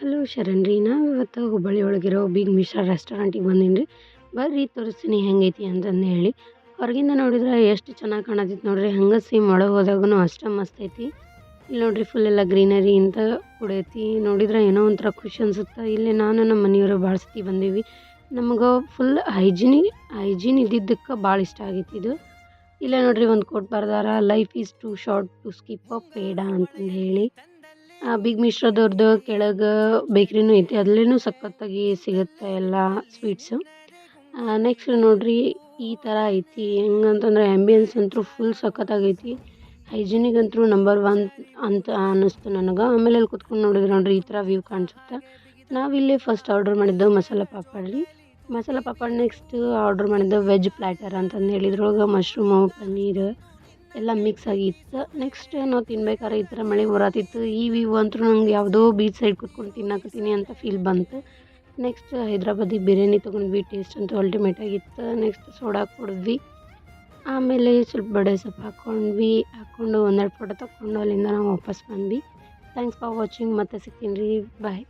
Hello Sharan ರೀ, ನಾವಿವತ್ತು ಹುಬ್ಬಳ್ಳಿ ಒಳಗಿರೋ ಬಿಗ್ ಮಿಶ್ರಾ ರೆಸ್ಟೋರೆಂಟಿಗೆ ಬಂದೀನಿ ರೀ. ಬರ್ರಿ ತೋರಿಸ್ತೀನಿ ಹೆಂಗೈತಿ ಅಂತಂದು ಹೇಳಿ. ಹೊರಗಿಂದ ನೋಡಿದ್ರೆ ಎಷ್ಟು ಚೆನ್ನಾಗಿ ಕಾಣತೈತಿ ನೋಡ್ರಿ, ಹಂಗೆ ಸೇಮ್ ಒಳಗೆ ಹೋದಾಗೂ ಅಷ್ಟೇ ಮಸ್ತ್ ಐತಿ. ಇಲ್ಲಿ ನೋಡ್ರಿ ಫುಲ್ ಎಲ್ಲ ಗ್ರೀನರಿ ಇಂತ ಕೂಡೈತಿ. ನೋಡಿದ್ರೆ ಏನೋ ಒಂಥರ ಖುಷಿ ಅನ್ಸುತ್ತೆ. ಇಲ್ಲಿ ನಾನು ನಮ್ಮ ಮನೆಯವರು ಭಾಳ ಸತಿ ಬಂದೀವಿ. ನಮ್ಗೆ ಫುಲ್ ಹೈಜೀನ್ ಇದ್ದಿದ್ದಕ್ಕೆ ಭಾಳ ಇಷ್ಟ ಆಗೈತಿ ಇದು. ಇಲ್ಲೇ ನೋಡ್ರಿ ಒಂದು ಕೋಟ್ ಬರ್ದಾರ, life is too short to skip a ಪೇಡ ಅಂತಂದು ಹೇಳಿ. ಬಿಗ್ ಮಿಶ್ರಾದವ್ರದ್ದು ಕೆಳಗೆ ಬೇಕ್ರಿನೂ ಐತಿ, ಅಲ್ಲೂ ಸಖತ್ತಾಗಿ ಸಿಗುತ್ತೆ ಎಲ್ಲ ಸ್ವೀಟ್ಸು. ನೆಕ್ಸ್ಟ್ ನೋಡ್ರಿ ಈ ಥರ ಐತಿ. ಹೆಂಗಂತಂದ್ರೆ ಆ್ಯಂಬಿಯನ್ಸ್ ಅಂತೂ ಫುಲ್ ಸಖತ್ತಾಗೈತಿ. ಹೈಜಿನಿಕ್ ಅಂತೂ ನಂಬರ್ 1 ಅಂತ ಅನ್ನಿಸ್ತು ನನಗೆ. ಆಮೇಲೆ ಅಲ್ಲಿ ಕುತ್ಕೊಂಡು ನೋಡಿದ್ರೆ ನೋಡ್ರಿ ಈ ಥರ ವ್ಯೂ ಕಾಣಿಸುತ್ತೆ. ನಾವಿಲ್ಲಿ ಫಸ್ಟ್ ಆರ್ಡ್ರ್ ಮಾಡಿದ್ದು ಮಸಾಲೆ ಪಾಪಡ್ ರೀ. ಮಸಾಲೆ ಪಾಪಡ್ ನೆಕ್ಸ್ಟ್ ಆರ್ಡ್ರ್ ಮಾಡಿದ್ದು ವೆಜ್ ಪ್ಲ್ಯಾಟರ್ ಅಂತಂದು ಹೇಳಿದ್ರೊಳಗೆ ಮಶ್ರೂಮು ಪನ್ನೀರ್ ಎಲ್ಲ ಮಿಕ್ಸ್ ಆಗಿತ್ತು. ನೆಕ್ಸ್ಟ್ ನಾವು ತಿನ್ಬೇಕಾದ್ರೆ ಈ ಥರ ಮಳೆ ಬರತ್ತಿತ್ತು. ಈ ವ್ಯೂ ಅಂತೂ ನಂಗೆ ಯಾವುದೋ ಬೀಚ್ ಸೈಡ್ ಕೂತ್ಕೊಂಡು ತಿನ್ನಕತ್ತೀನಿ ಅಂತ ಫೀಲ್ ಬಂತು. ನೆಕ್ಸ್ಟ್ ಹೈದ್ರಾಬಾದಿ ಬಿರಿಯಾನಿ ತೊಗೊಂಡ್ವಿ, ಟೇಸ್ಟ್ ಅಂತೂ ಅಲ್ಟಿಮೇಟ್ ಆಗಿತ್ತು. ನೆಕ್ಸ್ಟ್ ಸೋಡಾ ಕುಡಿದ್ವಿ, ಆಮೇಲೆ ಸ್ವಲ್ಪ ಬಡೆ ಸೊಪ್ಪು ಹಾಕ್ಕೊಂಡು ಒಂದೆರಡು ಫೋಟೋ ತೊಗೊಂಡು ಅಲ್ಲಿಂದ ನಾವು ವಾಪಸ್ ಬಂದ್ವಿ. Thanks for watching. ಮತ್ತೆ ಸಿಗ್ತೀನಿ ರೀ, ಬಾಯ್.